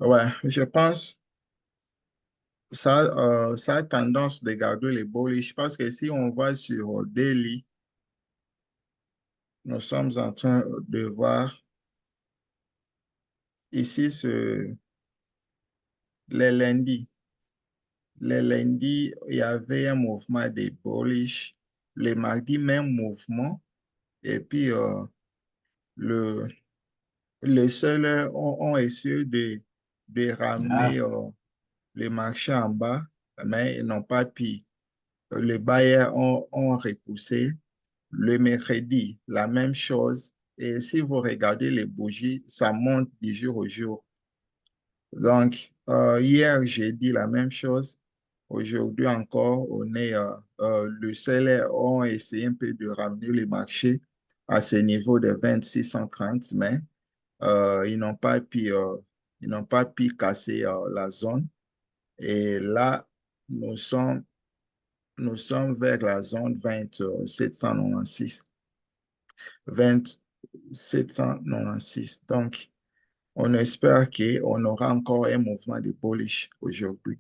Ouais, je pense ça, ça a tendance de garder les bullish parce que si on va sur daily, nous sommes en train de voir ici les lundis. Les lundis, il y avait un mouvement de bullish. Le mardi, même mouvement. Et puis, le, les seuls ont essayé de Ah, ramener le marché en bas, mais ils n'ont pas pu. Les bailleurs ont repoussé. Le mercredi, la même chose. Et si vous regardez les bougies, ça monte du jour au jour. Donc, hier, j'ai dit la même chose. Aujourd'hui encore, le CELE ont essayé un peu de ramener le marché à ce niveau de 2630, mais ils n'ont pas pu, ils n'ont pas pu casser la zone. Et là, nous sommes, nous sommes vers la zone 2796. 2796. Donc, on espère qu'on aura encore un mouvement de bullish aujourd'hui.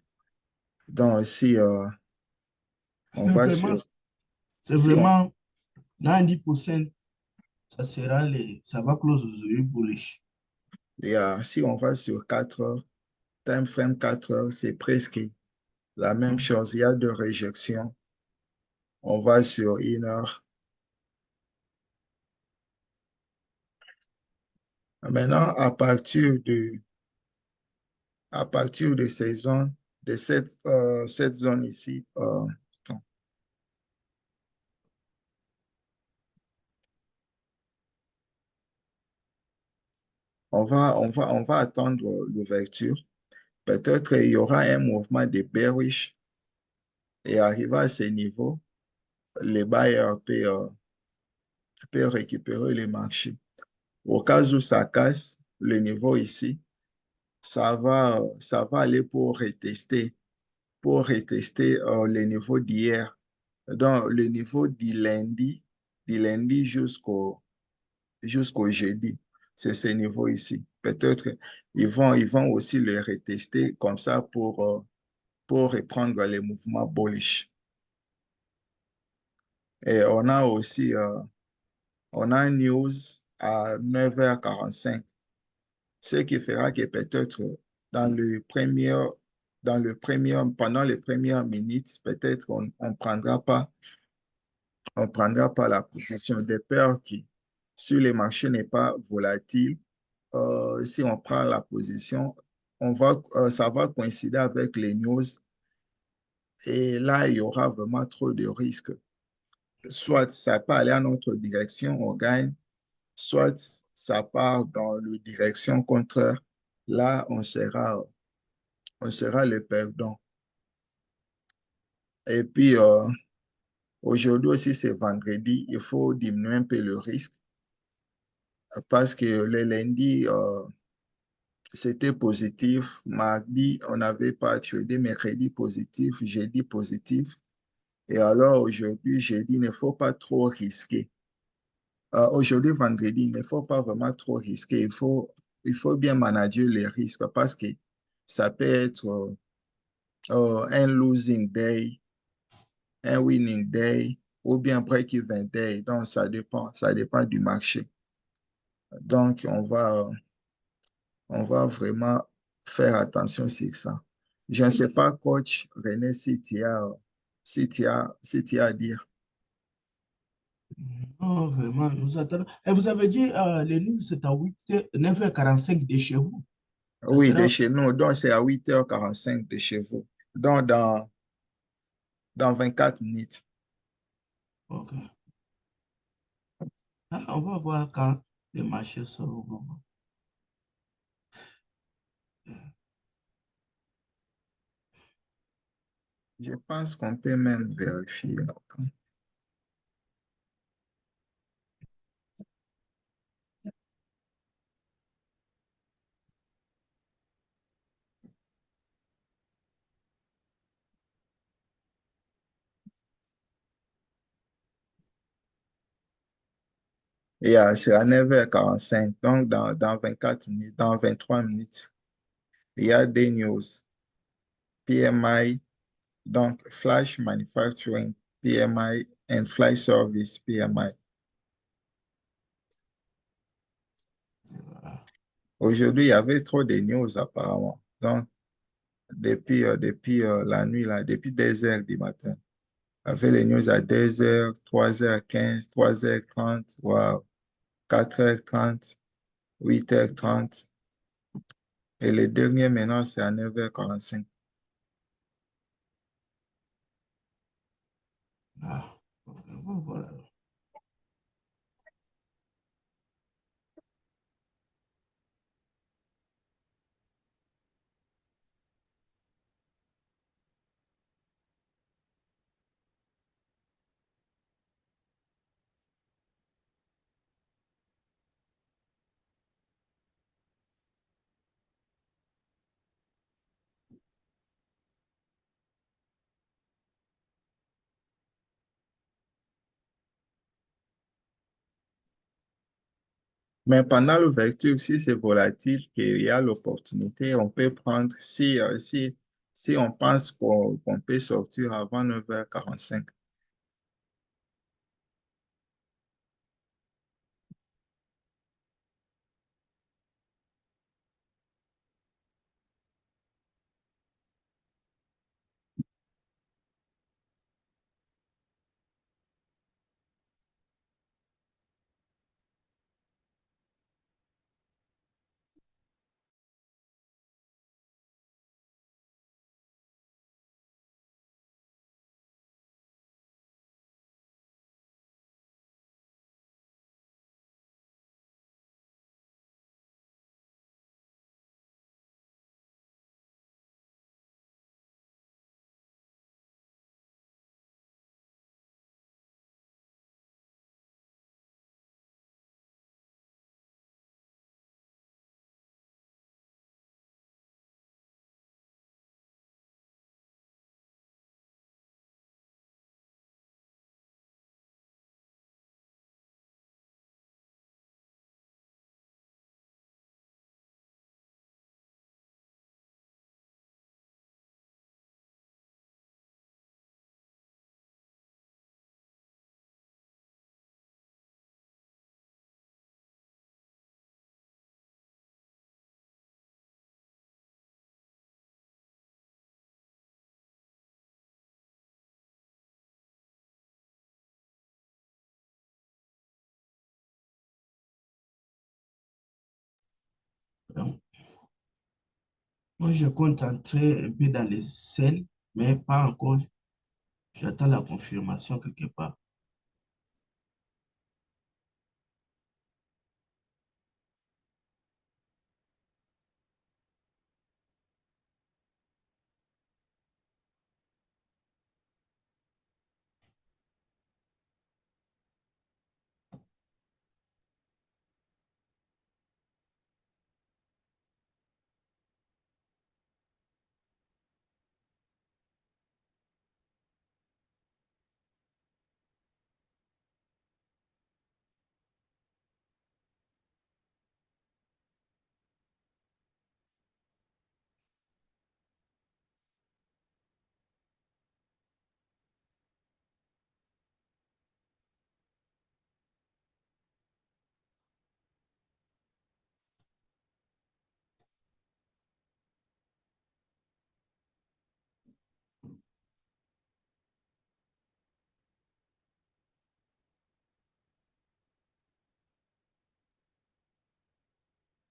Donc, si on c'est va vraiment, sur, c'est si on, vraiment 90%, ça va close aujourd'hui bullish. si on va sur 4 heures, time frame 4 heures, c'est presque la même Hmm. chose. Il y a de réjections. On va sur 1 heure. Maintenant, à partir de ces zones, de cette zone ici, on va attendre l'ouverture. Peut-être il y aura un mouvement de bearish et arrivé à ce niveau, les bailleurs peuvent récupérer le marché. Au cas où ça casse le niveau ici, ça va aller pour retester le niveau d'hier. Donc, le niveau du lundi jusqu'au jeudi, c'est ce niveau ici. Peut-être ils vont aussi le retester comme ça pour reprendre les mouvements bullish. Et on a un news à 9h45, ce qui fera que peut-être dans le premier, pendant les premières minutes, peut-être on prendra pas la position des peurs qui, sur les marchés n'est pas volatile. Si on prend la position, ça va coïncider avec les news et là, il y aura vraiment trop de risques. Soit ça peut aller en notre direction, on gagne, soit ça part dans la direction contraire. Là, on sera le perdant. Et puis, aujourd'hui aussi, c'est vendredi, il faut diminuer un peu le risque parce que le lundi, c'était positif. Mardi, on n'avait pas tradé, mercredi positif, jeudi positif. Et alors, aujourd'hui, jeudi, il ne faut pas trop risquer. Aujourd'hui, vendredi, il ne faut pas vraiment trop risquer. Il faut bien manager les risques parce que ça peut être un losing day, un winning day ou bien break-even day. Donc, ça dépend du marché. Donc, on va vraiment faire attention sur ça. Je ne sais pas, coach René, si tu as à dire. Non, vraiment, nous attendons. Et vous avez dit, le livre, c'est à 9h45 de chez vous. Ça Oui, de sera. chez nous. Donc, c'est à 8h45 de chez vous. Donc, dans 24 minutes. OK. Ah, on va voir quand les marchés seront. Je pense qu'on peut même vérifier. C'est à 9h45, donc dans 24 minutes, dans 23 minutes. Il y a des news, PMI, donc Flash Manufacturing, PMI, and Flash Service, PMI. Aujourd'hui, il y avait trop de news apparemment. Donc, depuis la nuit, là, depuis 2 heures du matin, on fait les news à 2 heures, 3h15, 3h30, wow, 4h30, 8h30. Et les derniers maintenant, c'est à 9h45. Ah, voilà. Mais pendant l'ouverture, si c'est volatile, qu'il y a l'opportunité, on peut prendre, si on pense qu'on peut sortir avant 9h45. Donc, moi, je compte entrer un peu dans les scènes, mais pas encore. J'attends la confirmation quelque part.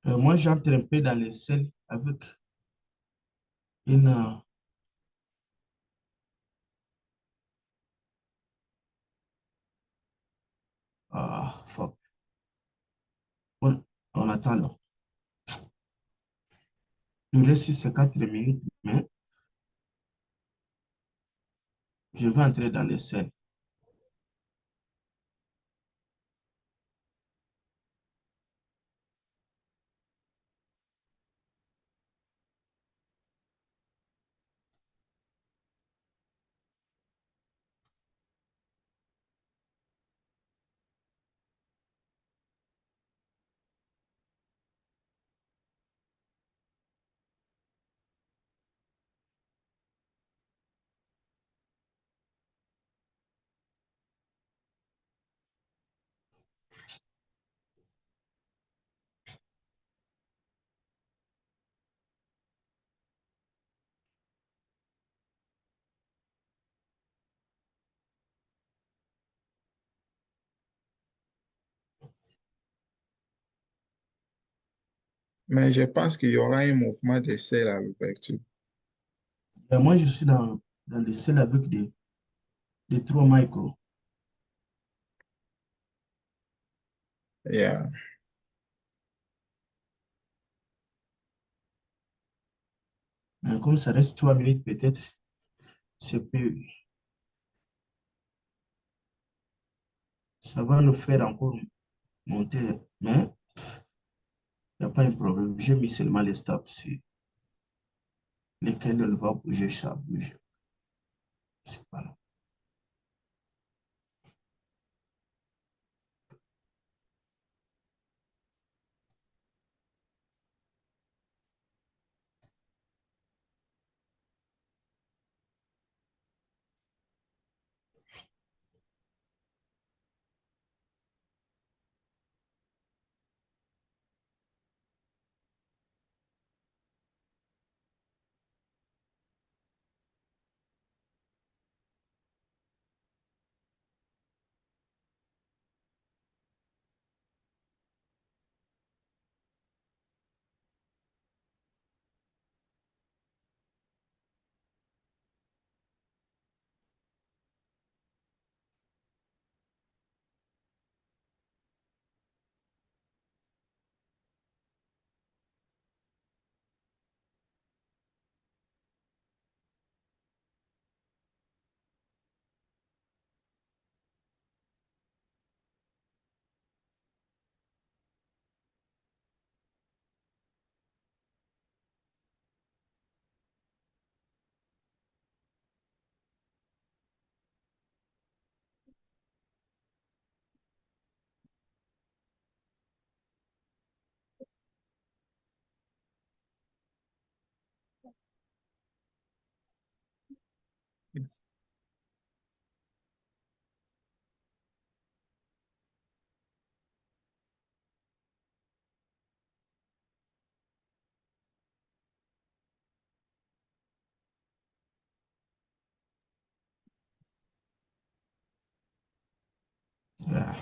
Moi, j'entre un peu dans les scènes avec une... fuck. On attend là. Il reste 4 minutes, mais je vais entrer dans les scènes. Mais je pense qu'il y aura un mouvement d'essai à l'ouverture. Et moi, je suis dans les selles avec des 3 micros. Yeah. Mais comme ça reste 3 minutes, peut-être, ça va nous faire encore monter. Mais il n'y a pas un problème. J'ai mis seulement les stops. Si les candles vont bouger, ça bouge. C'est pas là. Yeah.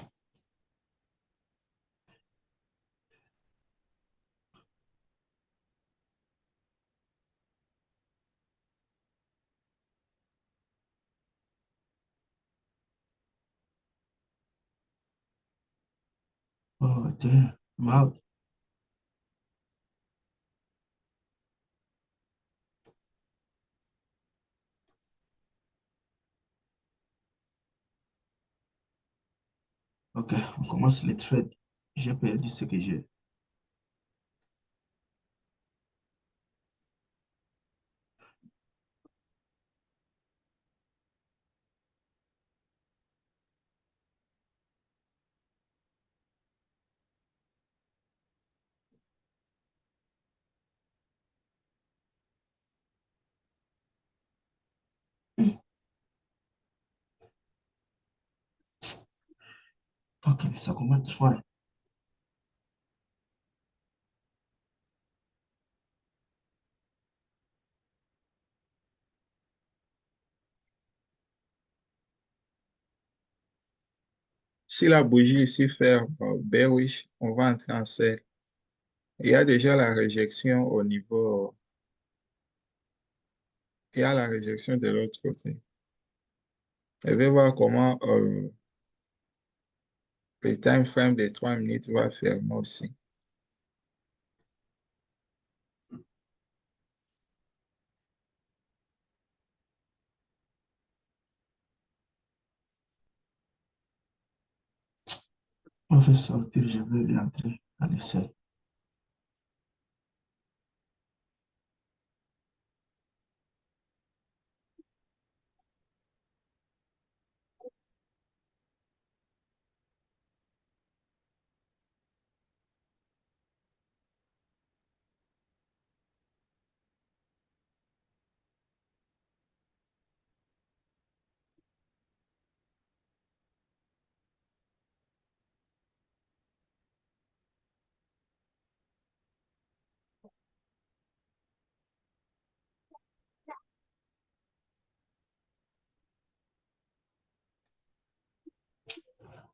Oh, damn. I'm out. OK, on commence les trades. J'ai perdu ce que j'ai. OK, ça commence. Ouais. Si la bougie ici fait bearish, on va entrer en sell. Il y a déjà la réjection au niveau, il y a la réjection de l'autre côté. Je vais voir comment le time frame de 3 minutes va faire moi aussi. On va sortir, je vais rentrer à l'essai.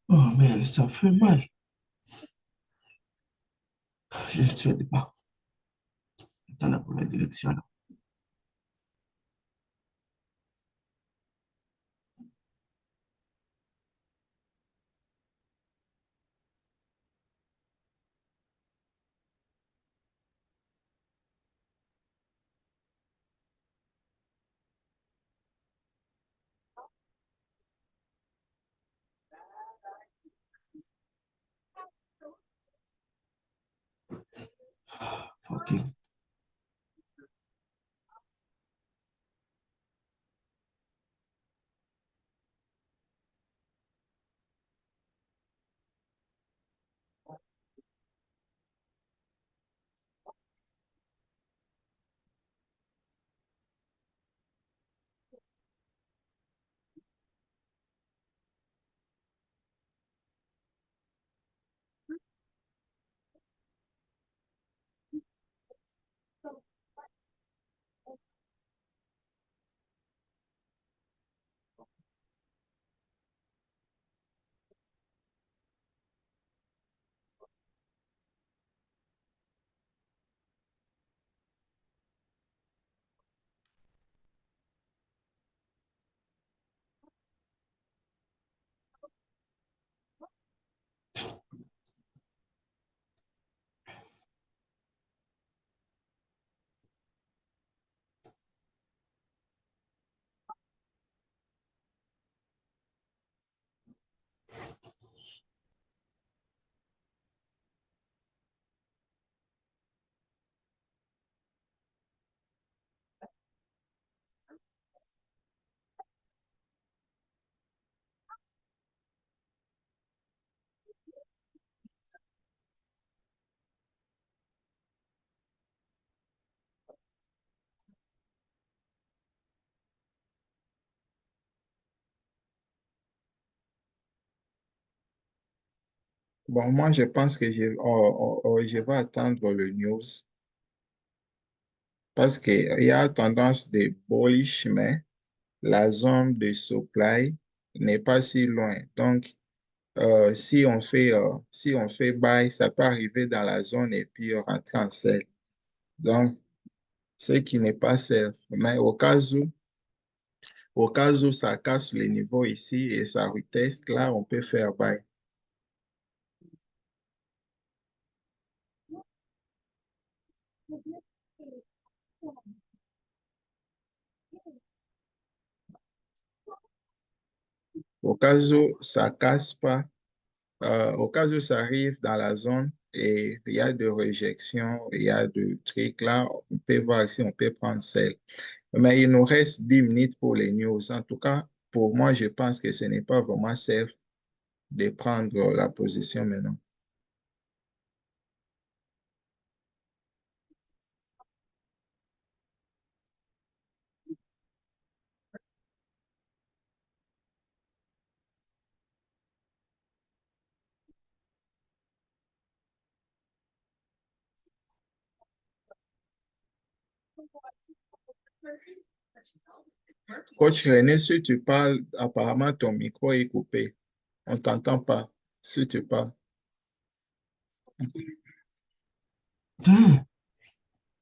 Oh, mais ça fait mal. Je ne sais pas. Attends pour la direction. Là. Ok. Bon, moi, je pense que je vais attendre le news parce qu'il y a tendance de bullish, mais la zone de supply n'est pas si loin. Donc, si on fait buy, ça peut arriver dans la zone et puis rentrer en sell. Donc, ce qui n'est pas safe. Mais au cas où ça casse les niveaux ici et ça reteste, là, on peut faire buy. Au cas où ça casse pas, au cas où ça arrive dans la zone et il y a de réjection, il y a de trucs là, on peut voir si on peut prendre celle. Mais il nous reste 10 minutes pour les news. En tout cas, pour moi, je pense que ce n'est pas vraiment safe de prendre la position maintenant. Coach René, si tu parles, apparemment ton micro est coupé. On ne t'entend pas si tu parles. Putain,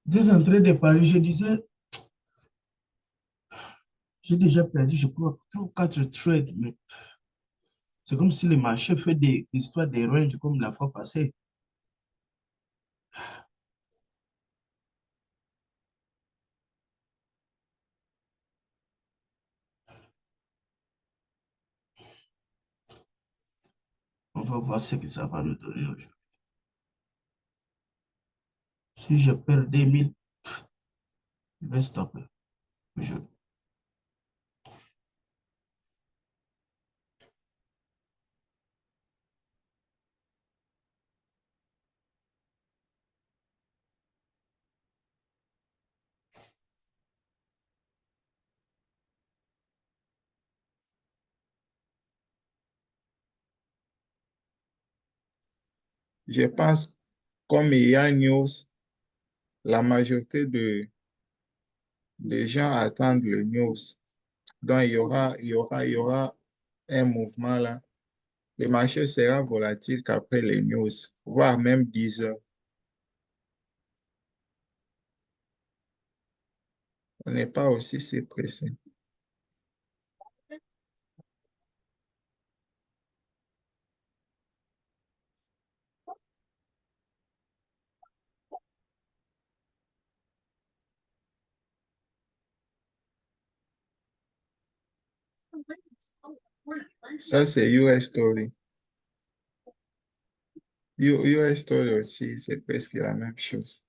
j'étais en train de parler, je disais, j'ai déjà perdu, je crois, 3 ou 4 trades, mais c'est comme si le marché fait des histoires de range comme la fois passée. On va voir ce que ça va nous donner aujourd'hui. Si je perds 2000, je vais stopper. Je, Je pense, comme il y a news, la majorité des gens attendent le news. Donc, il y aura un mouvement là. Le marché sera volatile qu'après les news, voire même 10 heures. On n'est pas aussi si pressé. Ça, c'est US Story. US Story aussi, c'est presque la même chose.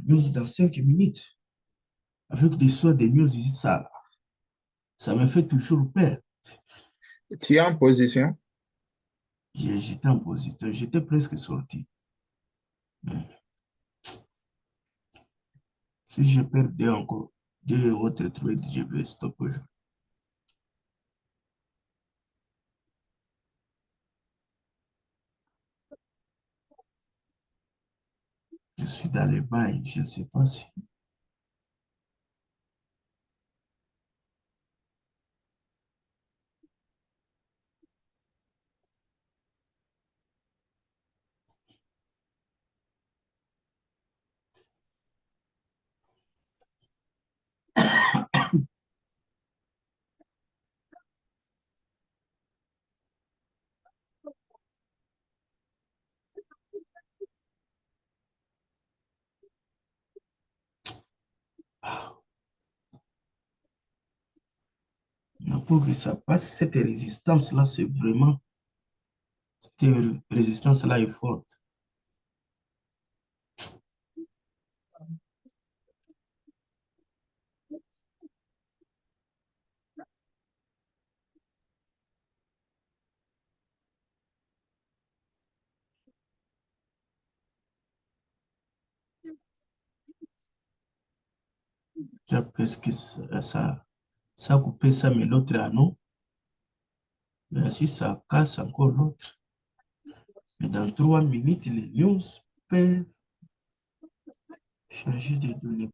News dans 5 minutes. Avec des soins des news ici, ça me fait toujours peur. Tu es en position? J'étais en position, j'étais presque sorti. Mais si je perds encore 2 autres trades, je vais stopper. Je suis dans les bails, je ne sais pas si. Mais pour que ça passe, cette résistance-là, c'est vraiment. Cette résistance-là est forte. J'ai presque ça a coupé ça, mais l'autre anneau. Mais si ça casse encore l'autre. Mais dans 3 minutes, les news peuvent changer de données.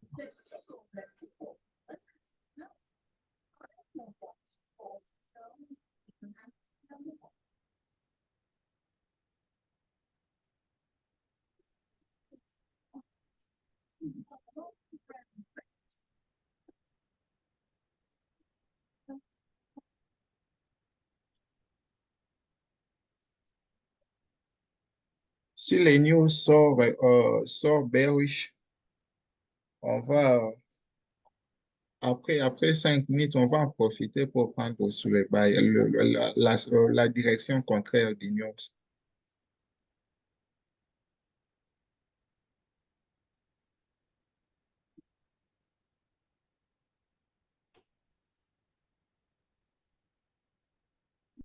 Si les news sort bearish, on va, après 5 minutes, on va en profiter pour prendre sous les bails la direction contraire des news.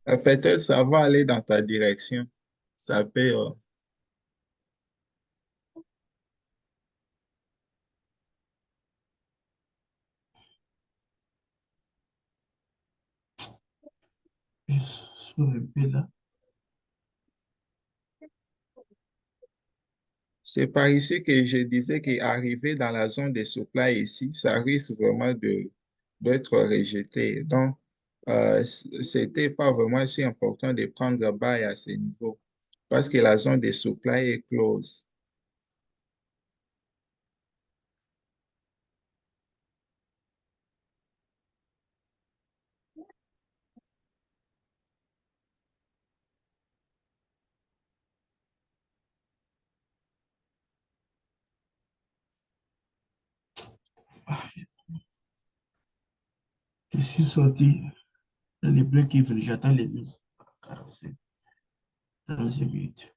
Peut-être ça va aller dans ta direction. Ça peut, Je suis un peu là. c'est par ici que je disais qu'arriver dans la zone des supply ici, ça risque vraiment d'être rejeté. Donc, c'était pas vraiment si important de prendre bail à ce niveau parce que la zone des supply est close. Je suis sorti. Les bleus qui viennent, j'attends les news. 47, dans une minute.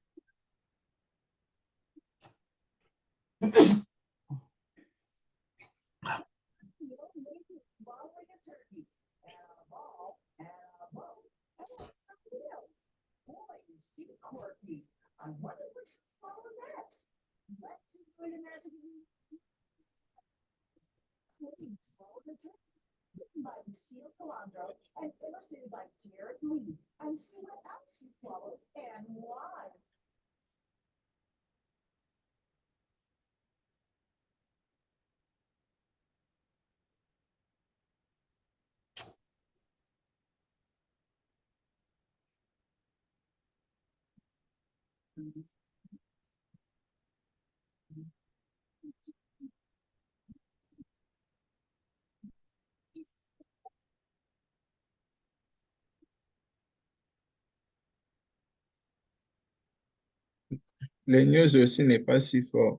Les news aussi n'est pas si fort.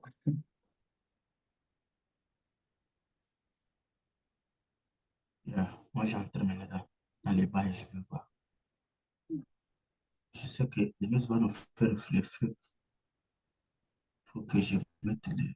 Yeah. Moi, j'entre maintenant dans les bails, je veux voir. Je sais que les news vont nous faire le feu. Il faut que je mette les.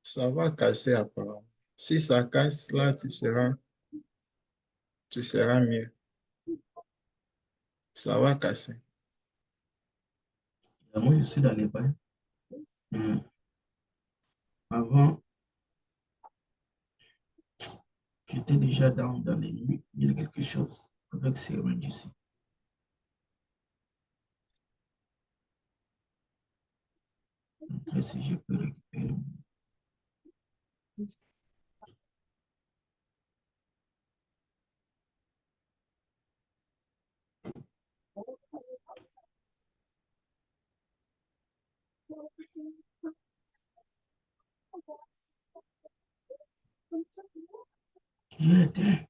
Ça va casser apparemment. Si ça casse, là, tu seras mieux. Ça va casser. Moi, je suis dans les bains. Avant, j'étais déjà dans les 1000 quelque chose avec ces ici. Après, si je peux récupérer. J'étais.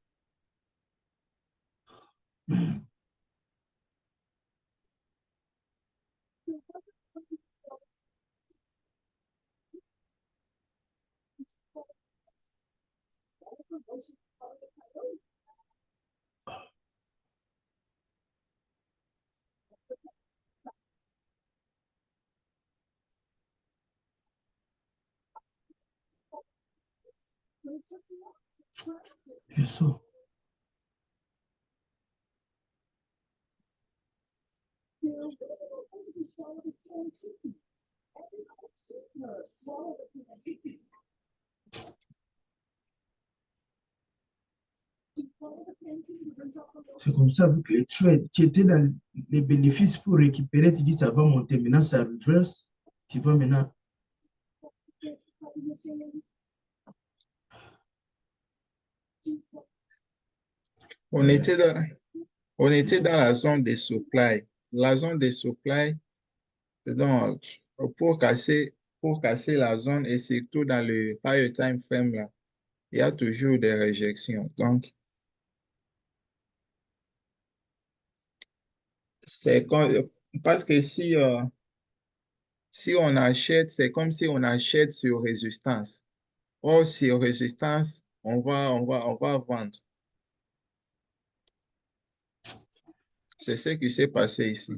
Je sors. C'est comme ça, vu que les trades, tu étais dans les bénéfices pour récupérer, tu dis ça va monter. Maintenant, ça reverse. Tu vas maintenant. On était dans, on était dans la zone des supply. La zone des supply, donc, pour casser la zone et surtout dans le higher time frame, là, il y a toujours des réjections. Donc, parce que si on achète, c'est comme si on achète sur résistance. Or, sur résistance, on va vendre. C'est ce qui s'est passé ici.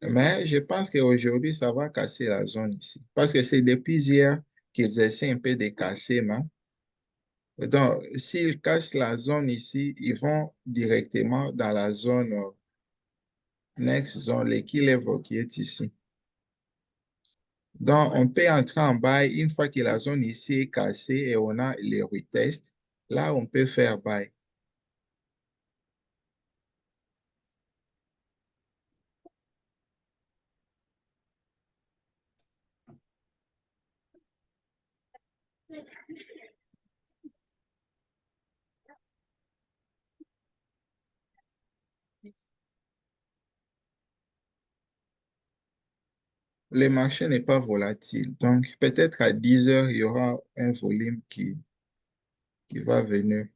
Mais je pense qu'aujourd'hui, ça va casser la zone ici. Parce que c'est depuis hier qu'ils essaient un peu de casser, non? Donc, s'ils cassent la zone ici, ils vont directement dans la zone next zone, l'équilibre qui est ici. Donc, on peut entrer en buy une fois que la zone ici est cassée et on a les retests. Là, on peut faire buy. Le marché n'est pas volatile. Donc, peut-être à 10 heures, il y aura un volume qui va venir.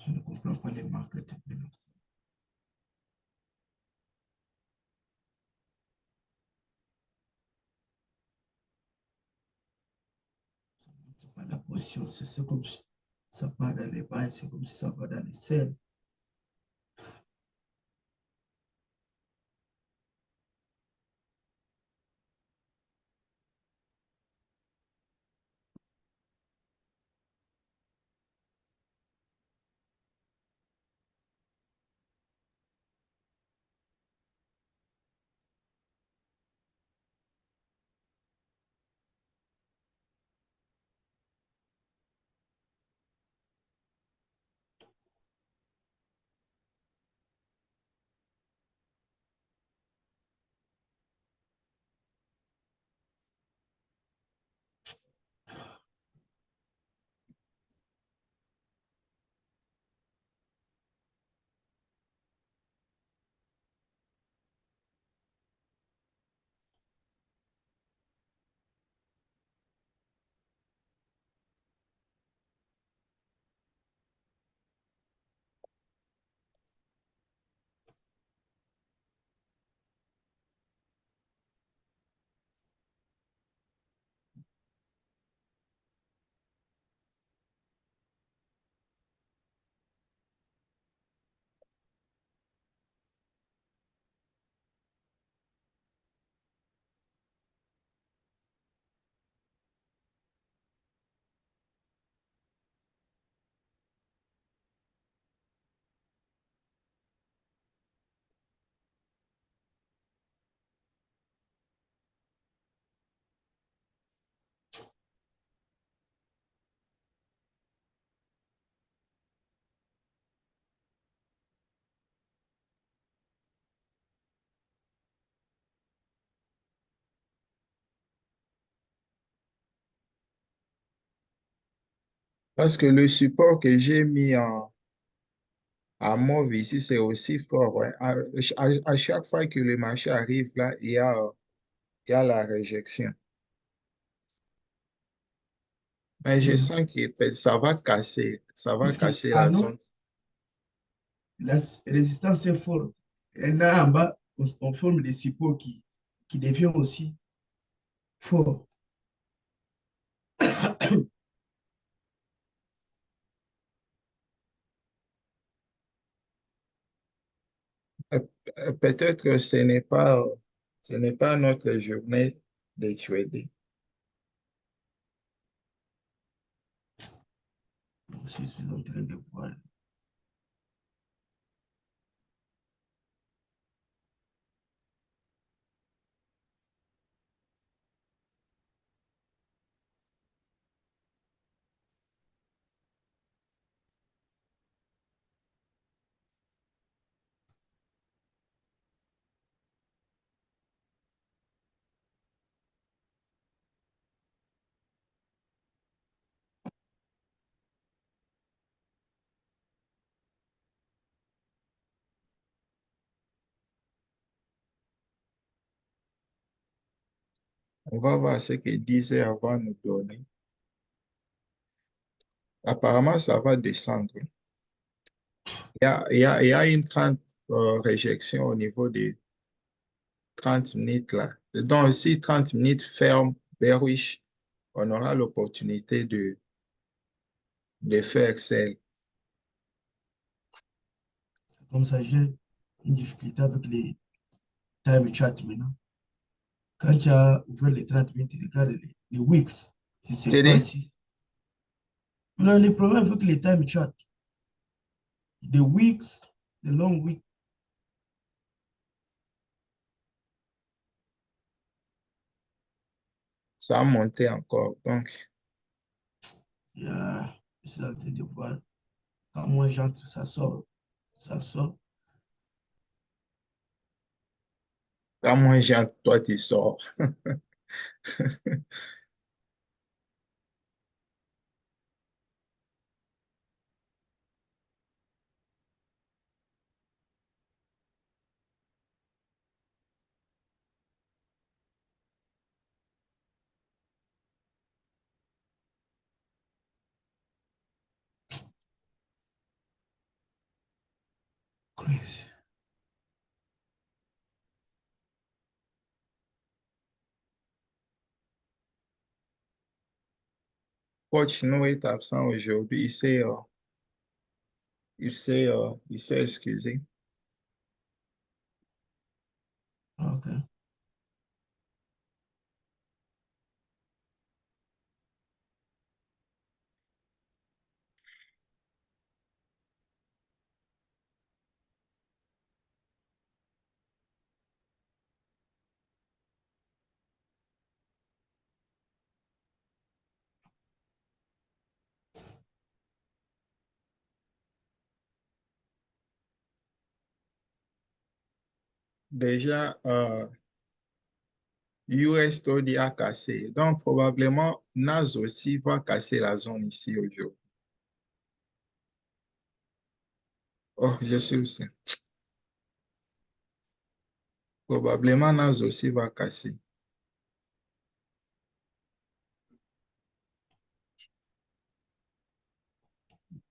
Je ne comprends pas les markets. La position, c'est comme si ça part dans les bains, c'est comme si ça va dans les selles. Parce que le support que j'ai mis à Mauve ici, c'est aussi fort. Ouais. À chaque fois que le marché arrive là, il y a la réjection. Mais je Mhm. sens que ça va Puisque, casser ah la non, zone. la résistance est forte. Et là, en bas, on forme des supports qui deviennent aussi forts. Euh, Peut-être que ce n'est pas notre journée de trader. Je suis en train de voir. On va voir ce que 10 heures va nous donner. Apparemment, ça va descendre. Il y a une 30 réjection au niveau des 30 minutes là. Donc, si 30 minutes ferme bearish, on aura l'opportunité de faire sell. Comme ça, j'ai une difficulté avec les time chat maintenant. Quand tu as ouvert les 30 minutes, regarde les weeks. Si c'est Tu dis, facile. On a les problèmes avec les time chat. The weeks, the long week. ça a monté encore. Donc, Yeah, je suis en train de voir. Quand moi j'entre, ça sort. Ça sort. quand moi, j'ai toi, tu sors. Crazy. Coach nous est absent aujourd'hui. Il s'est excusé. Okay. Déjà, US a cassé. Donc, probablement, NAS aussi va casser la zone ici aujourd'hui. Oh, je suis aussi. Probablement, NAS aussi va casser.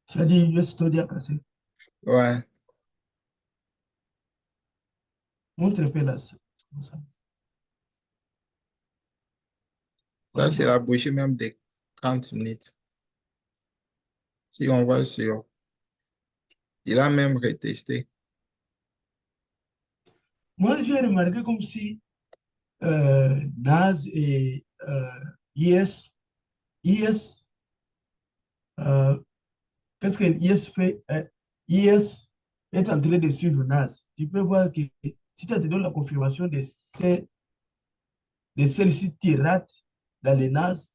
Tu as dit US Study à casser. Ouais, Montre un peu là. Comme ça. ça, c'est Voilà. la bougie même de 30 minutes. Si on va sur, il a même retesté. Moi, j'ai remarqué comme si NAS et IS, euh, qu'est-ce que IS fait? IS est en train de suivre NAS. Tu peux voir que si tu te donnes la confirmation de celle-ci, tu rates dans les NAS,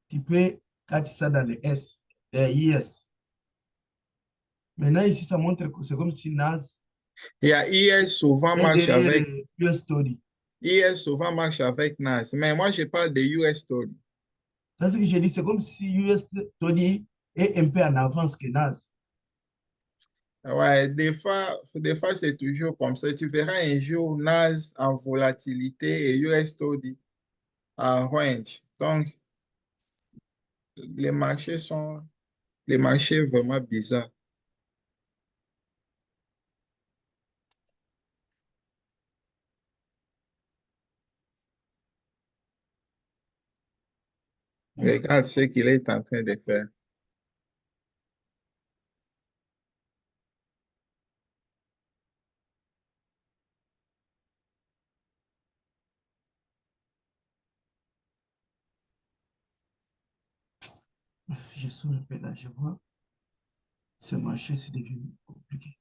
tu peux catch ça dans les IS. Maintenant, ici, ça montre que c'est comme si NAS Il y a IS souvent est marche derrière avec, US Story. IS souvent marche avec NAS. Mais moi, je parle de US Story. C'est ce que j'ai dit, c'est comme si US Story est un peu en avance que Nas. Ouais, des fois c'est toujours comme ça. Tu verras un jour NAS en volatilité et USD en range. Donc, les marchés sont les marchés vraiment bizarres. Regarde ce qu'il est en train de faire. Je suis un peu là, je vois. Ce marché, c'est devenu compliqué.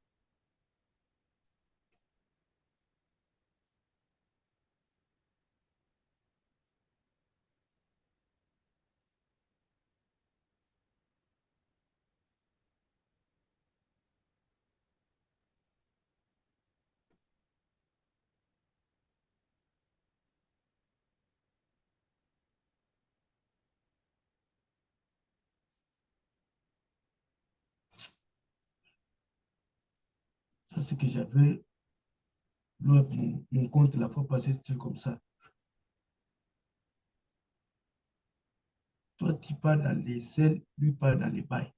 Ça, c'est que j'avais mon compte la fois passée, c'était comme ça. Toi, tu pars dans les selles, lui part dans les bails.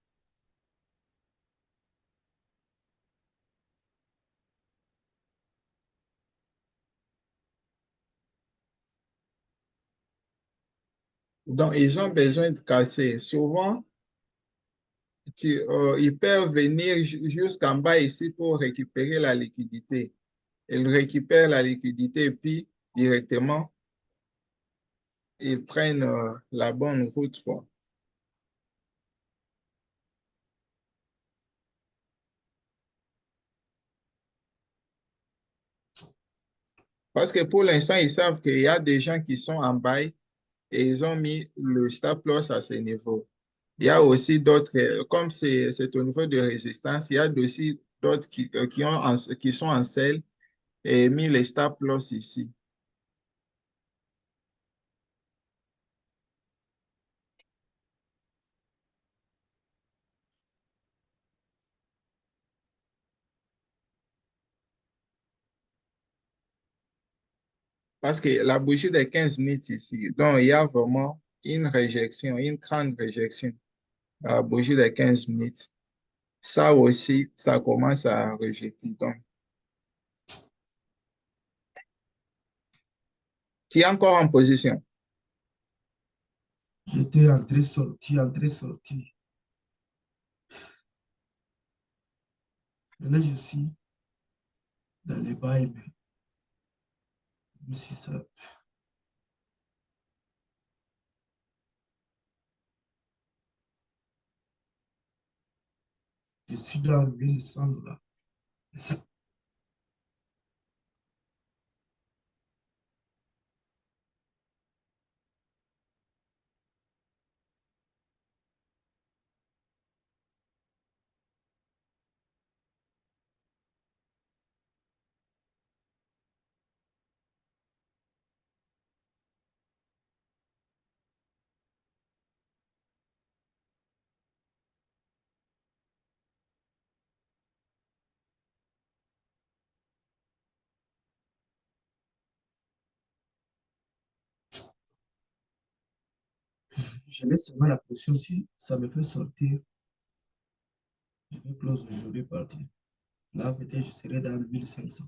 Donc, ils ont besoin de casser. Souvent, ils peuvent venir jusqu'en bas ici pour récupérer la liquidité. Ils récupèrent la liquidité et puis directement, ils prennent la bonne route, quoi. Parce que pour l'instant, ils savent qu'il y a des gens qui sont en bail et ils ont mis le stop loss à ce niveau. Il y a aussi d'autres, comme c'est au niveau de résistance, il y a aussi d'autres qui sont en sell et mis les stop loss ici. Parce que la bougie de 15 minutes ici, donc il y a vraiment une réjection, une grande réjection. La bougie de 15 minutes. Ça aussi, ça commence à rejeter. Donc, tu es encore en position. J'étais entré, sorti. Maintenant, je suis dans les bails, mais si ça, je suis dans le sang là. Je laisse seulement la pression. Si ça me fait sortir, je vais close aujourd'hui partir. Là, peut-être je serai dans le 1500.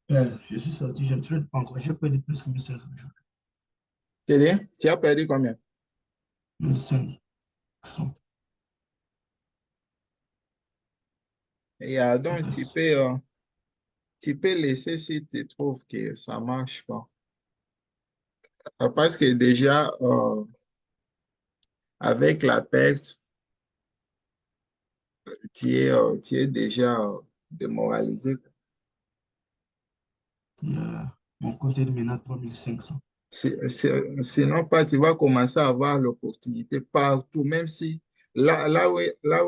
Je suis sorti, je ne trade pas encore. J'ai perdu plus que 1500 aujourd'hui. Tu as perdu combien? 1500. Et donc, tu peux laisser si tu trouves que ça marche pas. Parce que déjà, avec la perte, tu es déjà démoralisé. Mon compte est maintenant 3500. Sinon, pas, tu vas commencer à avoir l'opportunité partout, même si là où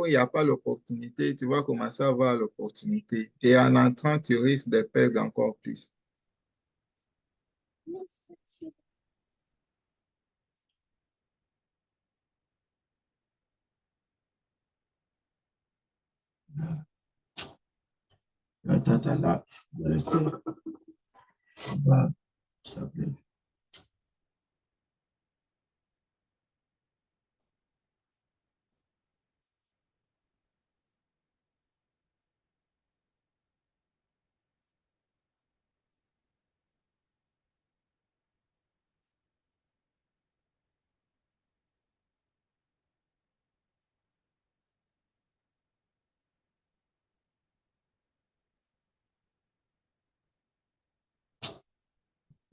il n'y a pas l'opportunité, tu vas commencer à avoir l'opportunité. Et en entrant, tu risques de perdre encore plus. Attends, attends, là. Je vais rester là-bas, ça plaît.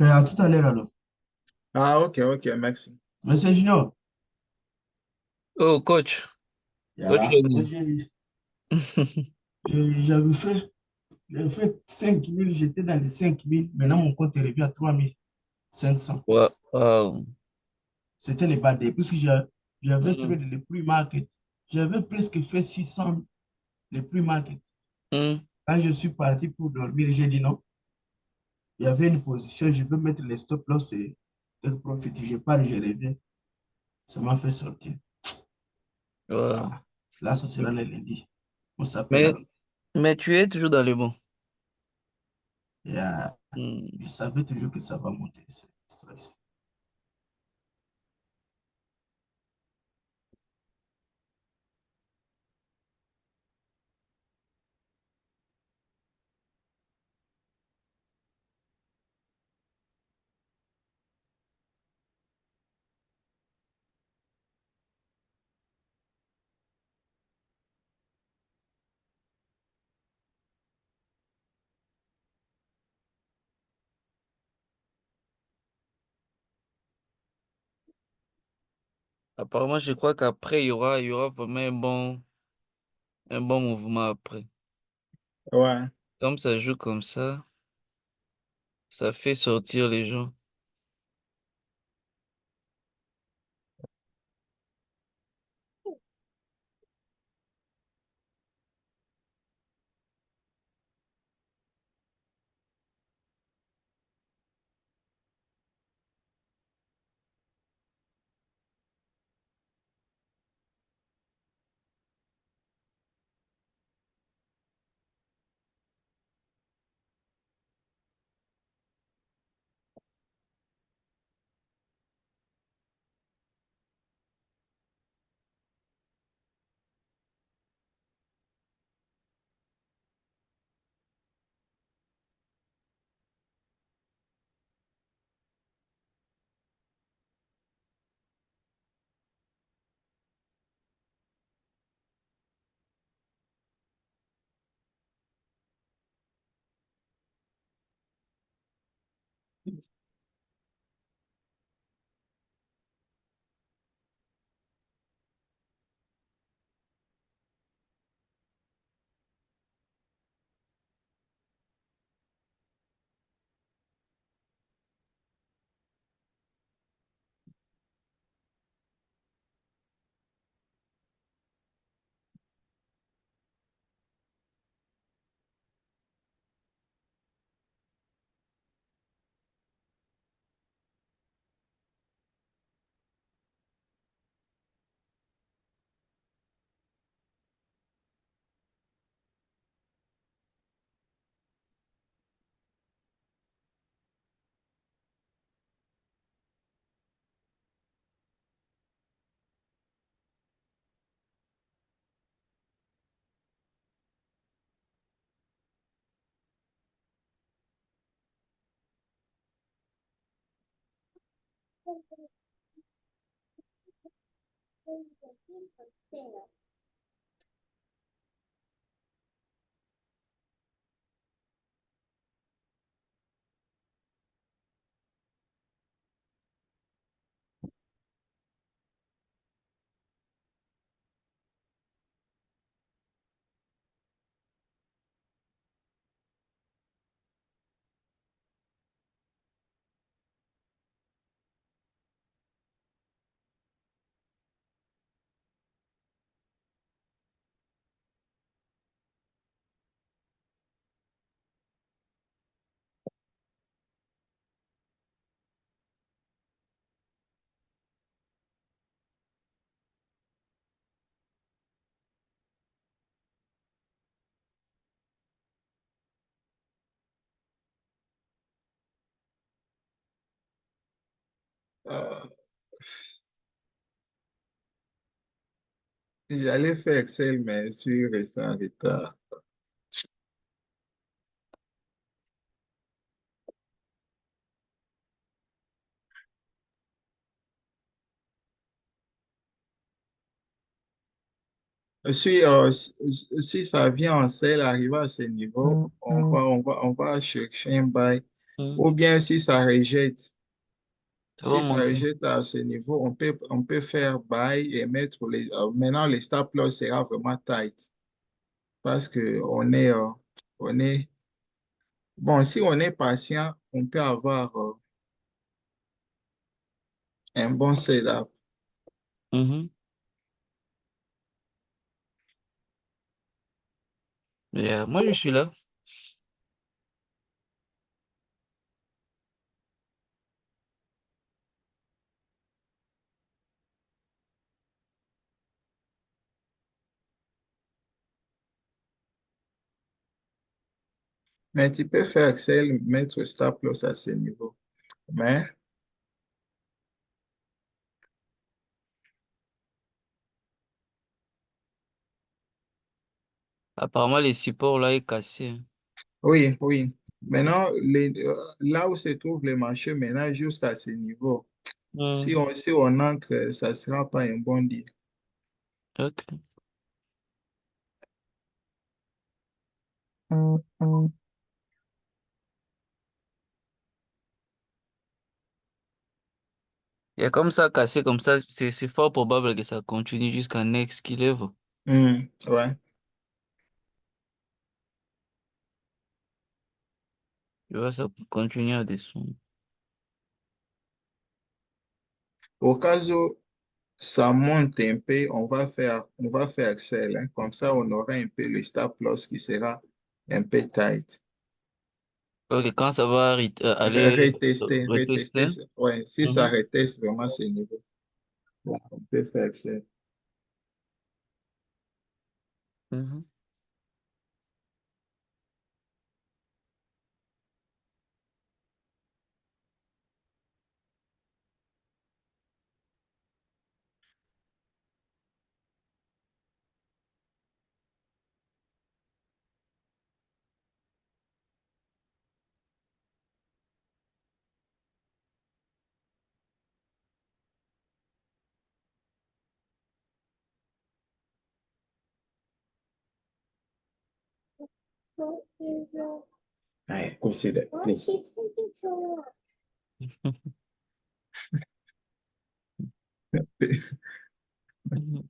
À tout à l'heure alors. Ah, ok, ok, merci. Monsieur Junior, Oh, coach. Coach yeah, Remy. j'avais fait 5000, j'étais dans les 5000. Maintenant, mon compte est revenu à 3500. Wow. C'était les bas puisque j'avais trouvé Mm, les prix market. J'avais presque fait 600 les prix market. mm. Quand je suis parti pour dormir, j'ai dit non. Il y avait une position, je veux mettre les stop loss et profiter. Je pars, je reviens. Ça m'a fait sortir. Wow. Ah, là, ce sera le lundi. On s'appelle Mais, alors. mais tu es toujours dans le bon. Et, Mm. je savais toujours que ça va monter. C'est stress. Apparemment, je crois qu'après, il y aura vraiment un bon mouvement après. Ouais. Comme ça joue comme ça fait sortir les gens. Euh, J'allais faire Excel, mais je suis resté en retard. Si ça vient en sel, arrivé à ce niveau, on va chercher un bail. Mhm. Ou bien si ça rejette, Ça va si ça monter. rejette à ce niveau, on peut faire bail et mettre maintenant le stop loss sera vraiment tight parce que on est, bon, si on est patient, on peut avoir un bon setup. Mhm. Moi, je suis là. Mais tu peux faire Excel, mettre stop loss à ce niveau. Mais Apparemment, les supports là est cassé, hein. oui, oui. Maintenant, là où se trouvent les marchés, maintenant, jusqu'à ce niveau, Mhm. si on entre, ça ne sera pas un bon deal. Ok. Et comme ça, cassé comme ça, c'est fort probable que ça continue jusqu'à next qui lève. Ouais. Tu vois, ça continue à descendre. Au cas où ça monte un peu, on va faire Excel, hein. Comme ça, on aura un peu le stop loss qui sera un peu tight. Ok, quand ça va aller Retester. retester. Ouais, si ça Mhm. reteste vraiment ce niveau, bon, on peut faire Excel. Mhm. Ouais, consider, please. Mhm.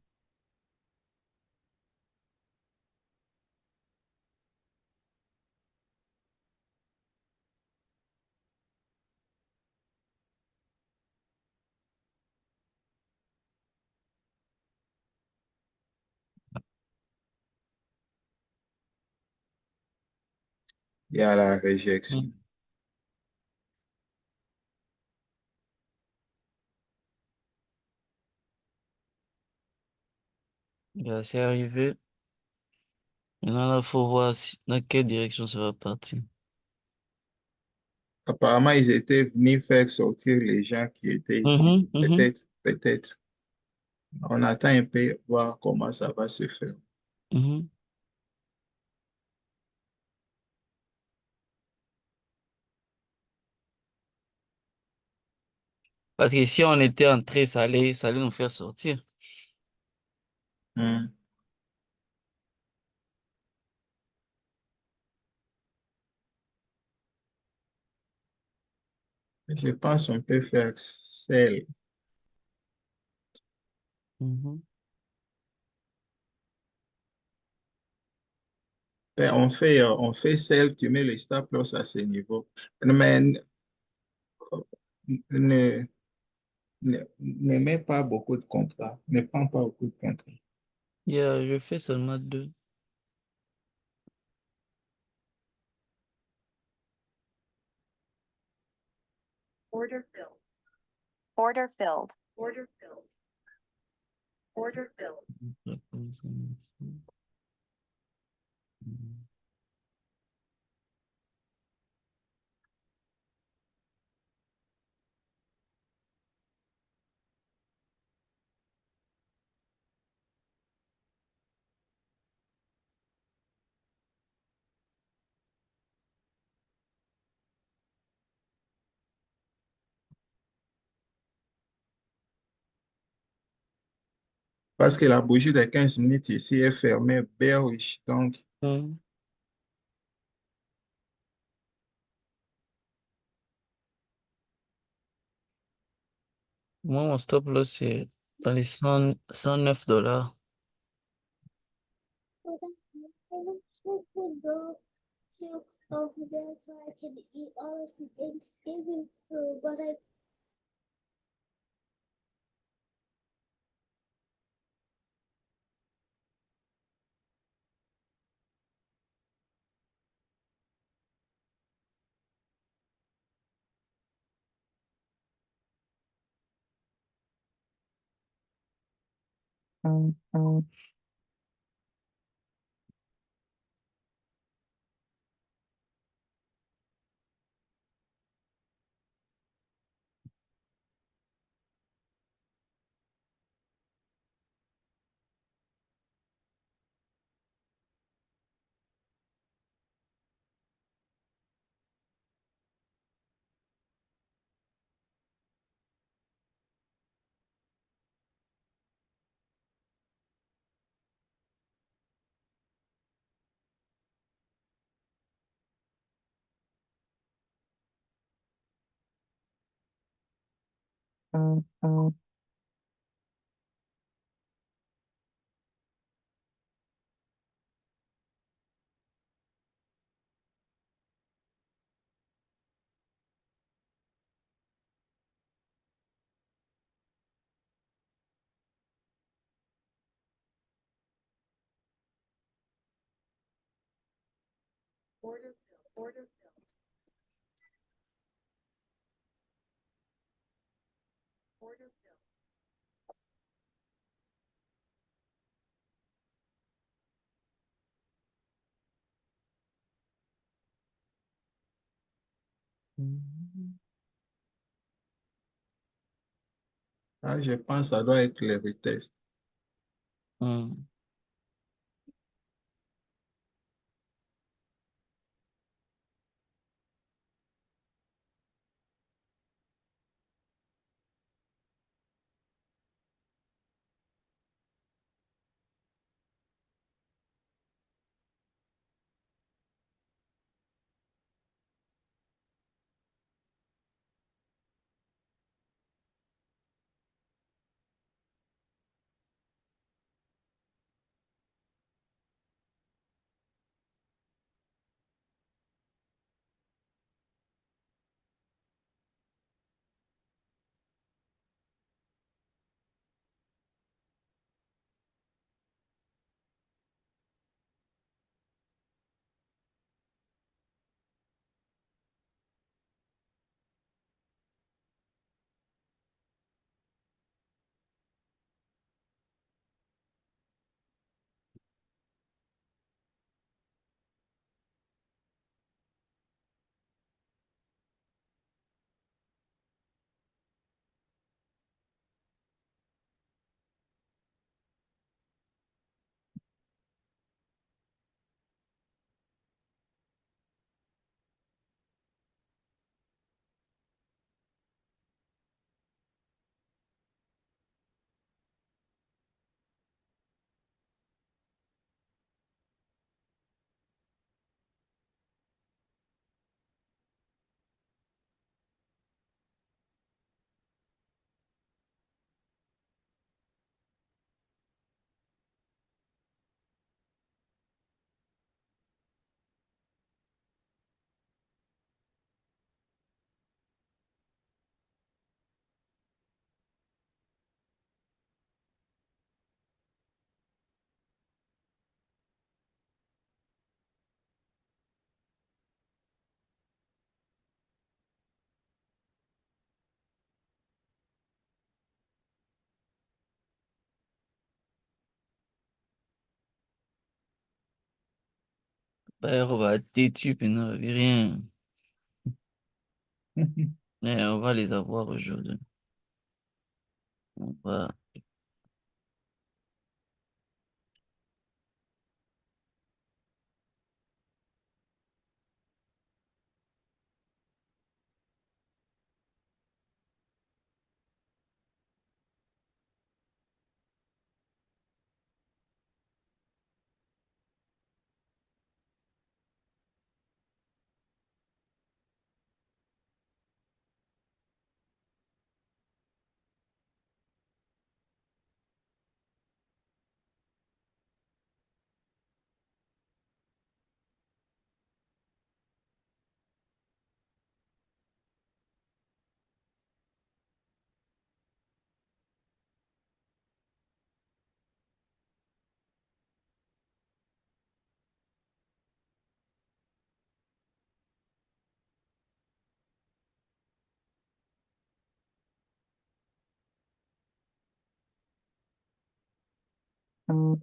Il y a la réjection. Mhm. C'est arrivé. Maintenant, il faut voir dans quelle direction ça va partir. Apparemment, ils étaient venus faire sortir les gens qui étaient ici. Mhm, mhm, Peut-être, peut-être. On attend un peu, voir comment ça va se faire. mhm. Parce que si on était entré, ça allait nous faire sortir. Hmm. Je pense qu'on peut faire celle. Mhm. Ben, on fait celle, tu mets le stop loss à ce niveau. Mais ne, ne mets pas beaucoup de contrats. Ne prends pas beaucoup de contrats. Je fais seulement deux. Order filled. Order filled. Order filled. Order filled. Parce que la bougie des 15 minutes ici est fermée, bearish. Donc, Hmm. Moi, mon stop loss, c'est dans les 109 $. Go to over there so I can eat all of the Thanksgiving food, but I Order filled. Order filled. Order filled. ah, je pense que ça doit être les retest. Hmm. Ben, on va être têtu, puis non, rien. Mais on va les avoir aujourd'hui. On va... Hmm.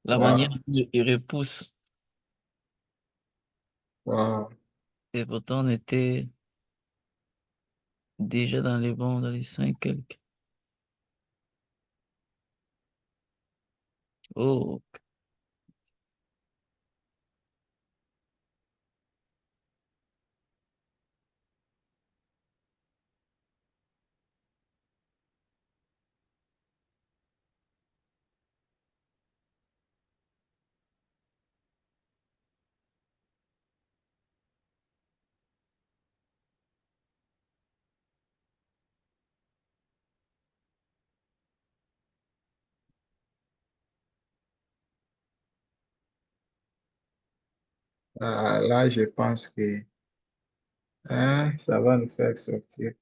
La manière Wow. dont il repousse. Wow. Et pourtant, on était déjà dans les bons, dans les cinq quelques. Oh. Ah, là, je pense que hein, ça va nous faire sortir.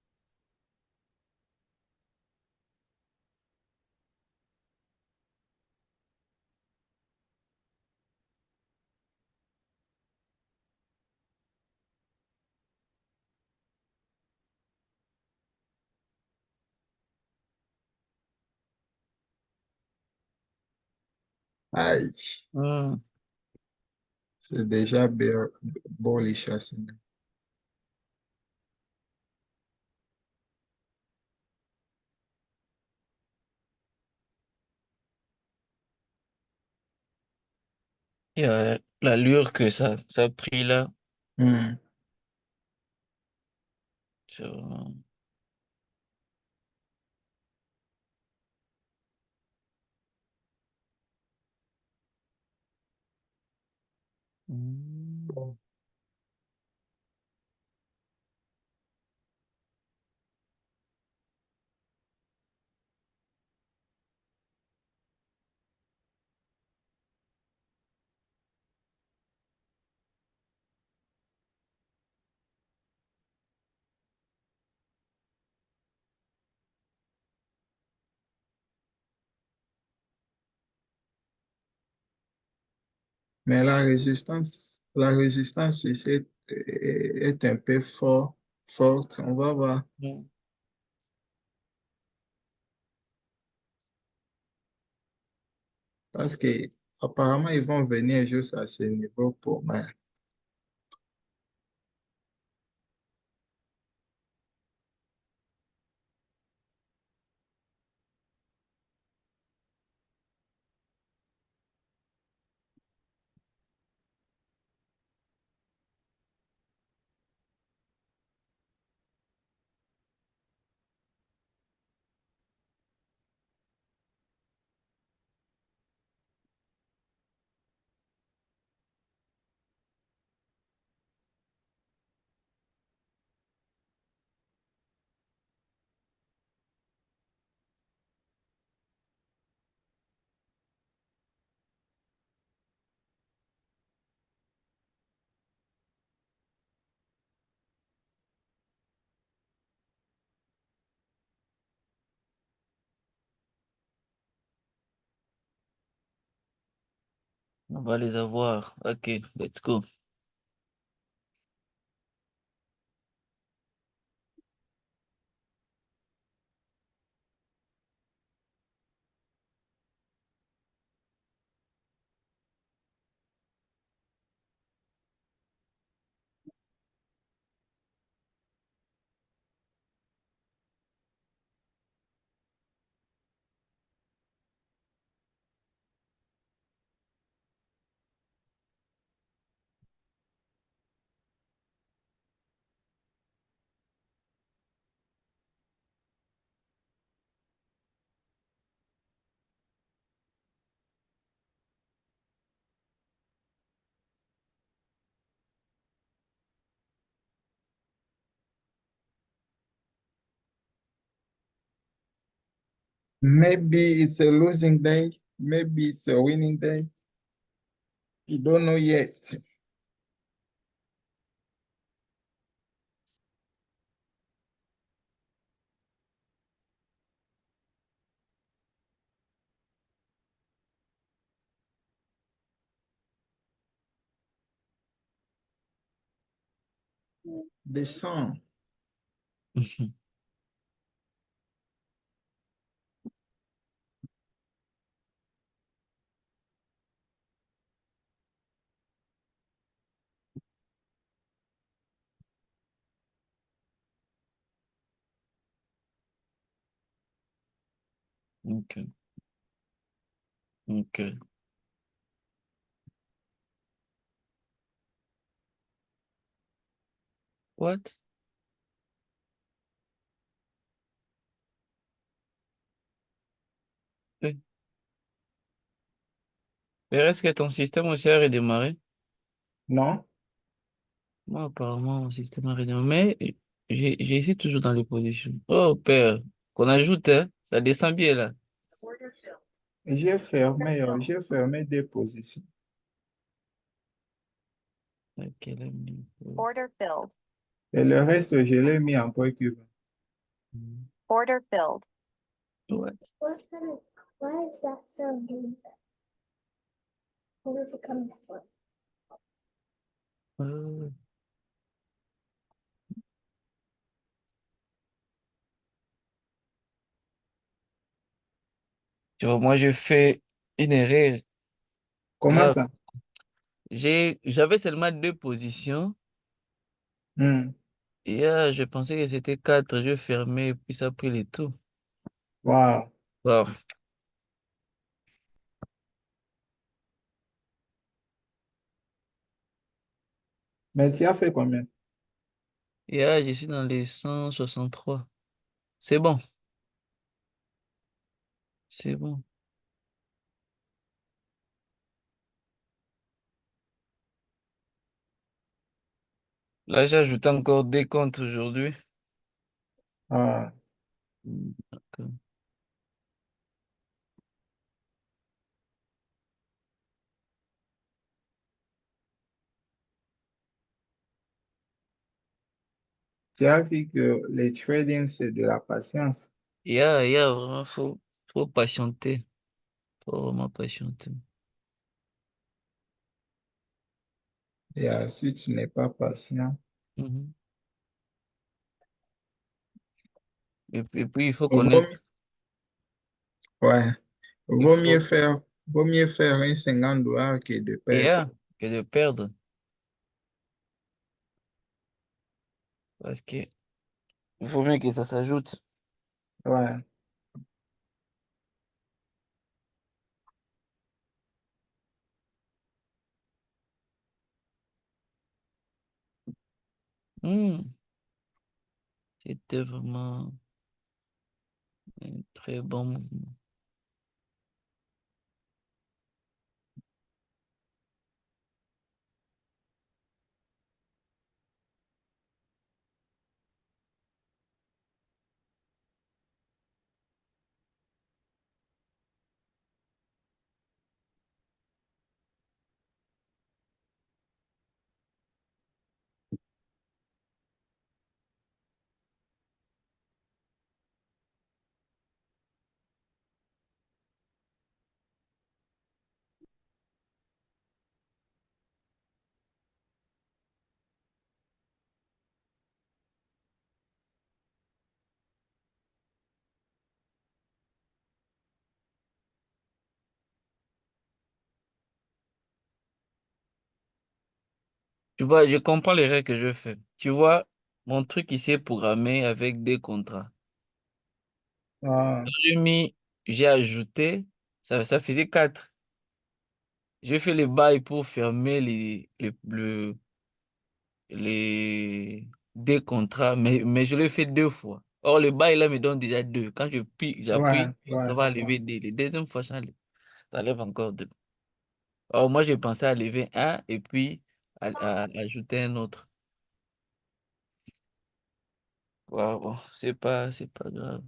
Aïe, Hmm. c'est déjà beau les chasser. Et l'allure que ça a pris là. Hmm. sur- Hmm. Mais la résistance ici est un peu forte. On va voir. Hmm. Parce que apparemment, ils vont venir juste à ce niveau pour moi. On va les avoir. Ok, let's go. Maybe it's a losing day. Maybe it's a winning day. You don't know yet. Descends. Ok, ok. What? Eh, mais est-ce que ton système aussi a redémarré? Non? Moi, apparemment, mon système a redémarré. Mais j'ai ici toujours dans les positions. Oh, père, qu'on ajoute, hein? Ça descend bien là. Order filled. J'ai fermé des positions. Ok, let me pause. Order filled. Et le reste, je l'ai mis en break-even. Order filled. What? Why is that sound doing that? Where is it coming from? Euh, tu vois, moi, je fais une erreur Comment grave. ça? J'avais seulement deux positions. Hmm. Et je pensais que c'était quatre. Je fermais, puis ça a pris les tout. Wow. Wow. Mais tu as fait combien? Et je suis dans les 163. C'est bon. C'est bon. Là, j'ai ajouté encore des comptes aujourd'hui. Ah, D'accord. tu as vu que les trading, c'est de la patience. Vraiment, faut patienter. Faut vraiment patienter. Et si tu n'es pas patient, Mhm. Et puis, il faut vaut mieux, connaître. ouais, Il faut, vaut mieux faire un $50 que de perdre. que de perdre. Parce que il faut bien que ça s'ajoute. Ouais. Hmm. C'était vraiment un très bon mouvement. Tu vois, je comprends les règles que je fais. Tu vois, mon truc ici est programmé avec des contrats. Ah, J'ai mis, j'ai ajouté, ça faisait 4. J'ai fait les bails pour fermer des contrats, mais je l'ai fait 2 fois. Or, le bail là me donne déjà 2. Quand je pique, ouais, j'appuie, ouais, ça va ouais. lever 2. La deuxième fois, ça lève encore 2. Or, moi, j'ai pensé à lever un et puis à ajouter un autre. Ouais, bon, c'est pas grave.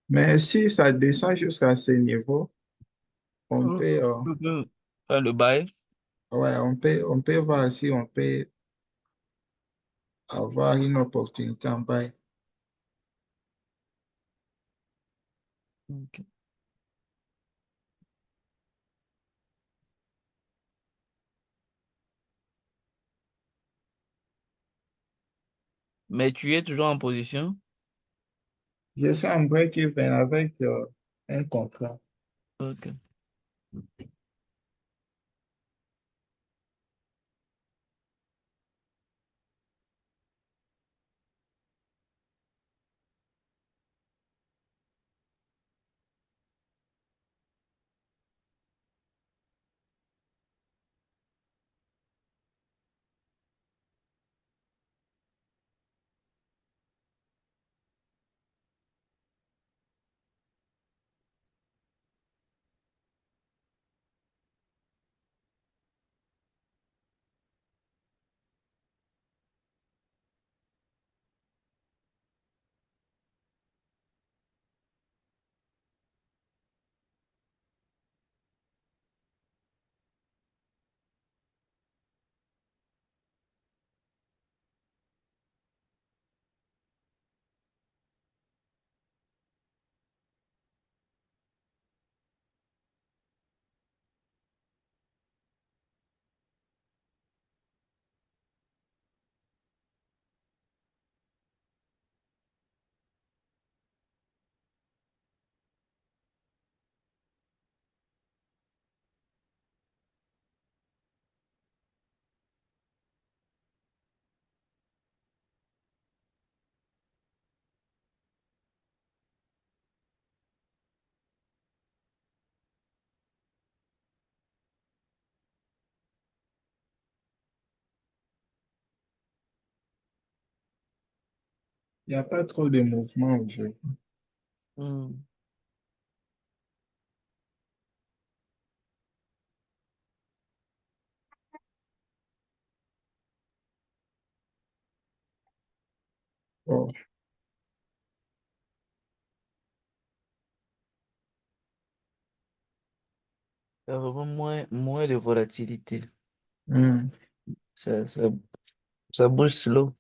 Mais si ça descend jusqu'à ce niveau, on peut, Faire le bail. ouais, on peut voir si on peut avoir une opportunité en bail. Ok. Mais tu es toujours en position? Je suis en break-even avec un contrat. Ok. Il n'y a pas trop de mouvement aujourd'hui. Hmm. Oh, Il y a vraiment moins de volatilité. hmm. Ça, ça, ça bouge slow.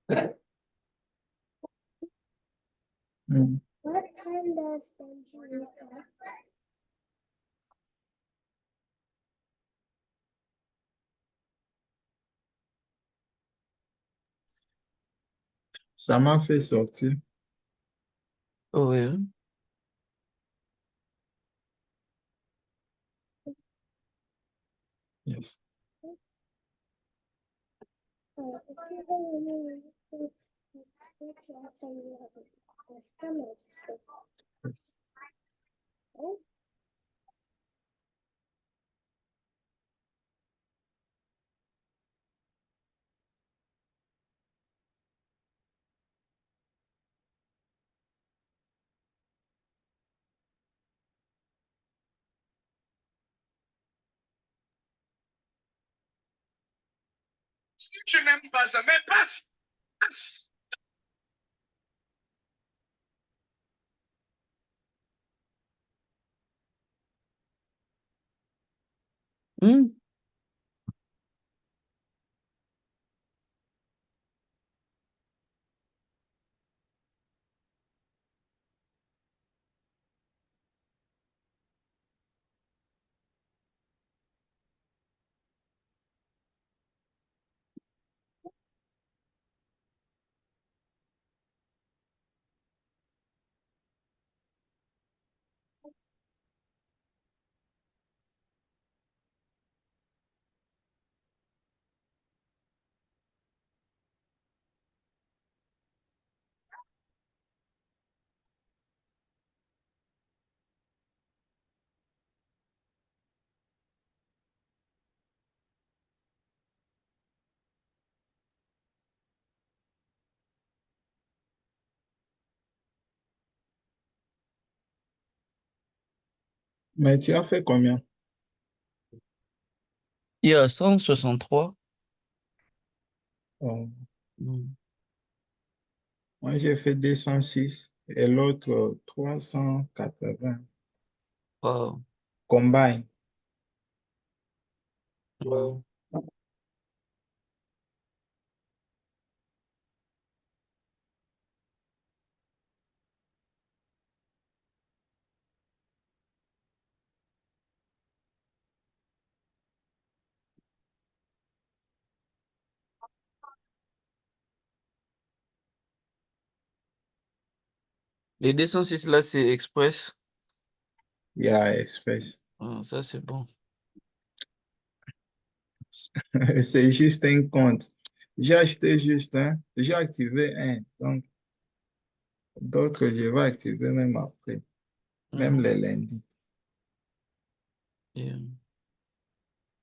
Hmm. What time does Benji wake up? Ça m'a fait sortir. Oh, ouais. Hein. Yes. If you don't remember what last time you have a sperm register, Yes. right? Si tu n'aimes pas ça, mais passe, passe. Hmm. Mais tu as fait combien? Il y a 163. Oh, Hmm. moi, j'ai fait 206 et l'autre 380. Wow. Combine. Wow. Les 206 là, c'est express. Il y a Express. Ah, ça, c'est bon. C'est juste un compte. J'ai acheté juste un. J'ai activé un. Donc, d'autres, je vais activer même après. Même Hmm. les lundis. Yeah.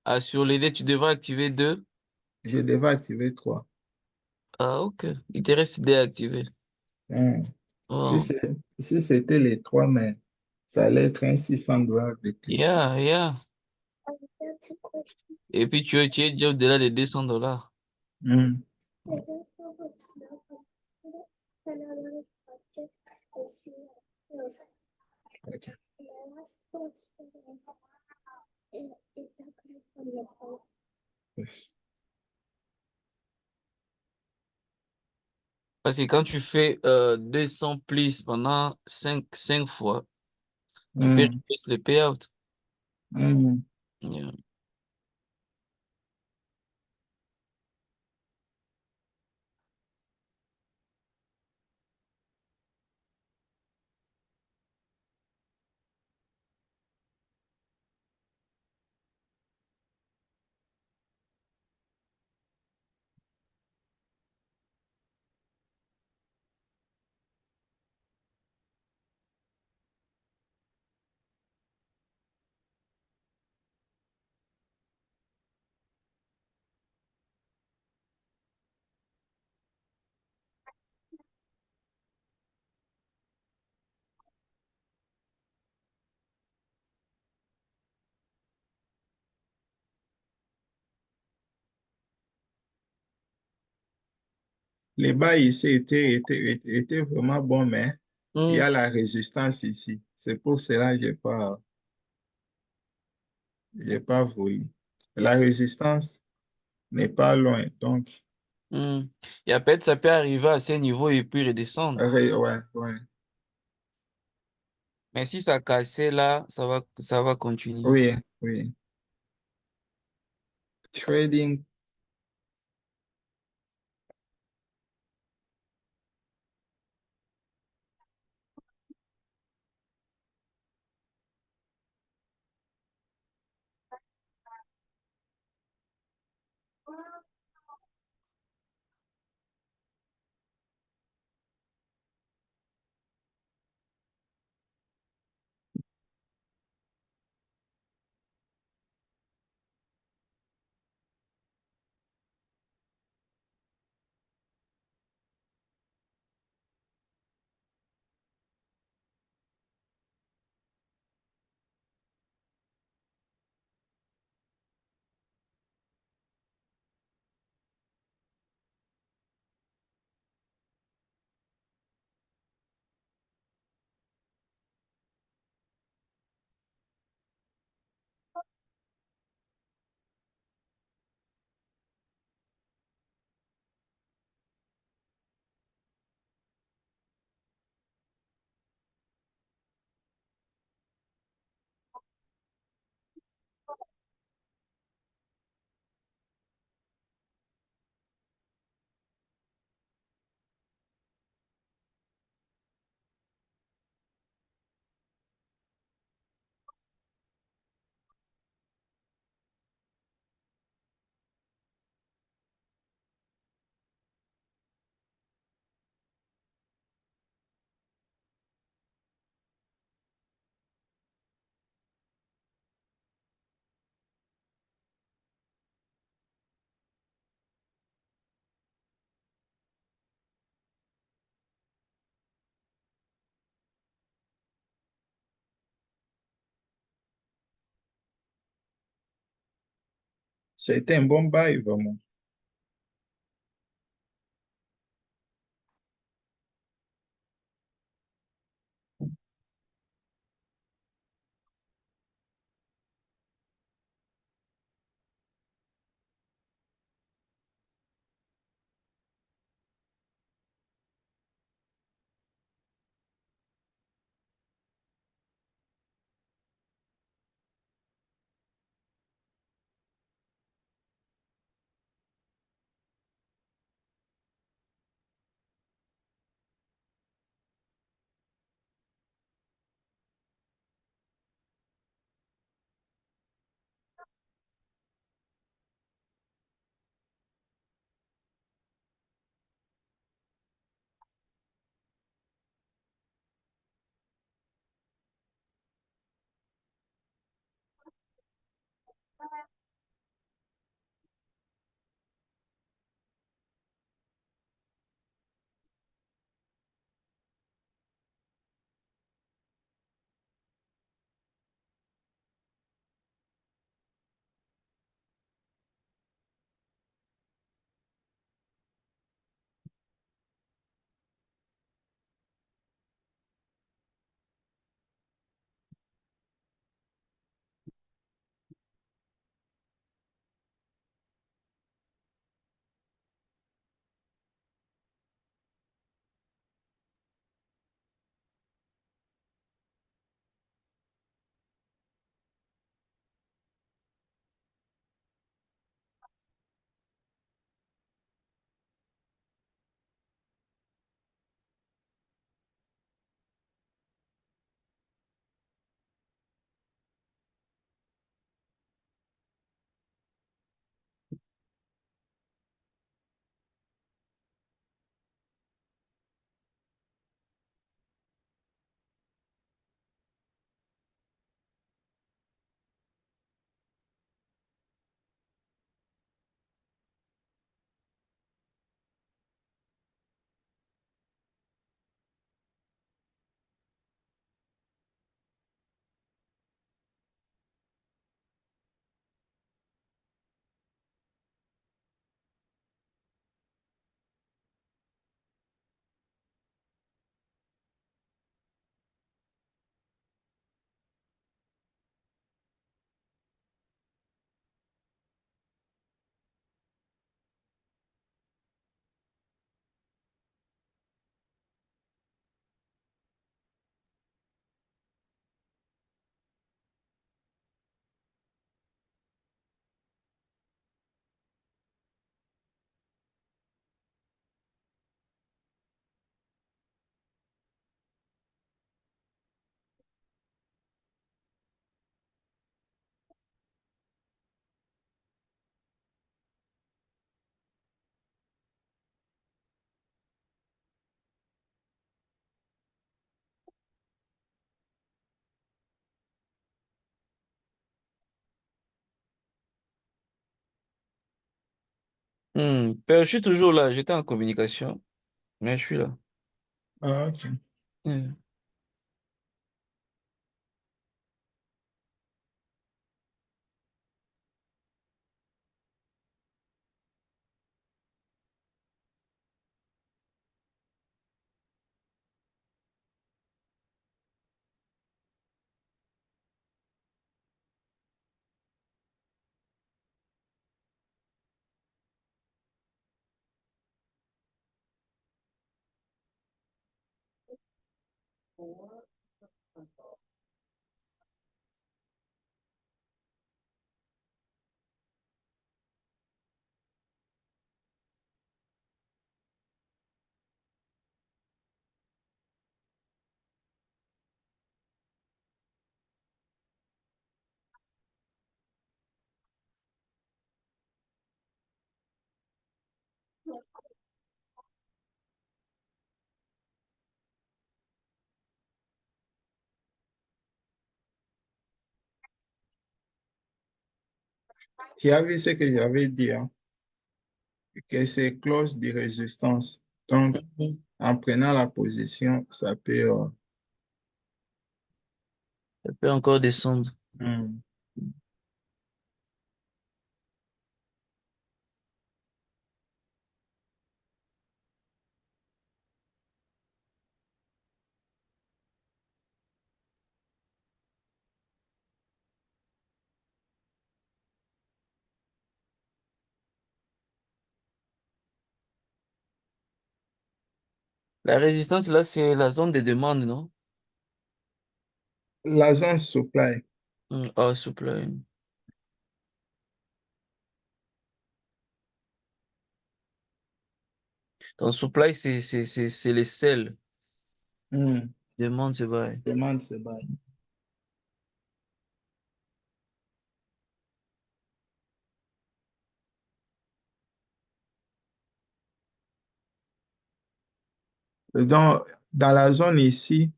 Ah, sur les dés, tu devrais activer 2. Je devais activer 3. Ah, ok. Il te reste des activés. Si Oh. c'est- si c'était les 3, mais ça allait être un $600 de plus. Yeah, yeah. That's a question. Et puis, tu es déjà au-delà des $200. Hmm. I don't know what's not on it, and I want to touch it and see what it feels like. Ok. My last question is that coming from your phone? Yes. Parce que quand tu fais 200 plus pendant 5 fois, il peut Hmm. replace le payout. Hmm. Yeah. Les bas ici étaient vraiment bons, mais il y Hmm. a la résistance ici. C'est pour cela que j'ai pas voulu. La résistance n'est pas loin, donc Hmm. Et après, ça peut arriver à ce niveau et puis redescendre. Ouais, ouais. Mais si ça cassait là, ça va continuer. Oui, oui. Trading, c'était un bon bail, vraiment. Père, je suis toujours là. J'étais en communication, mais je suis là. Ah, ok. Hmm. Tu as vu ce que j'avais dit, hein, que c'est clause de résistance. Donc, Mhm. en prenant la position, ça peut... Ça peut encore descendre. hmm. La résistance, là, c'est la zone de demande, non? L'agence supply. Oh, supply. Donc, supply, c'est les sels. Hmm. Demande, c'est vrai. Demande, c'est bas. Donc, dans la zone ici,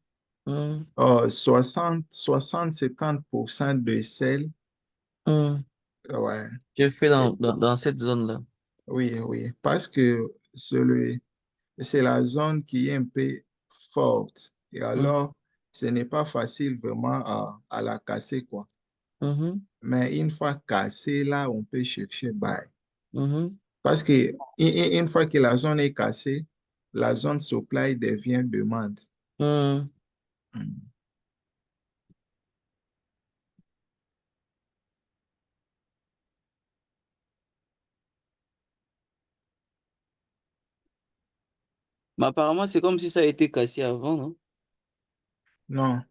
Hmm. 60-70% de sel, Hmm. ouais, Je fais et- dans cette zone-là. oui, oui, parce que c'est la zone qui est un peu forte. Et Hmm. alors, ce n'est pas facile vraiment à la casser, quoi. Mhm. Mais une fois cassée, là, on peut chercher bail. Mhm. Parce que une fois que la zone est cassée, la zone supply devient demande. Hmm. Mm. Mais apparemment, c'est comme si ça a été cassé avant, non? Non,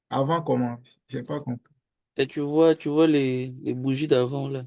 avant comment? J'ai pas compris. Et tu vois les bougies d'avant, là.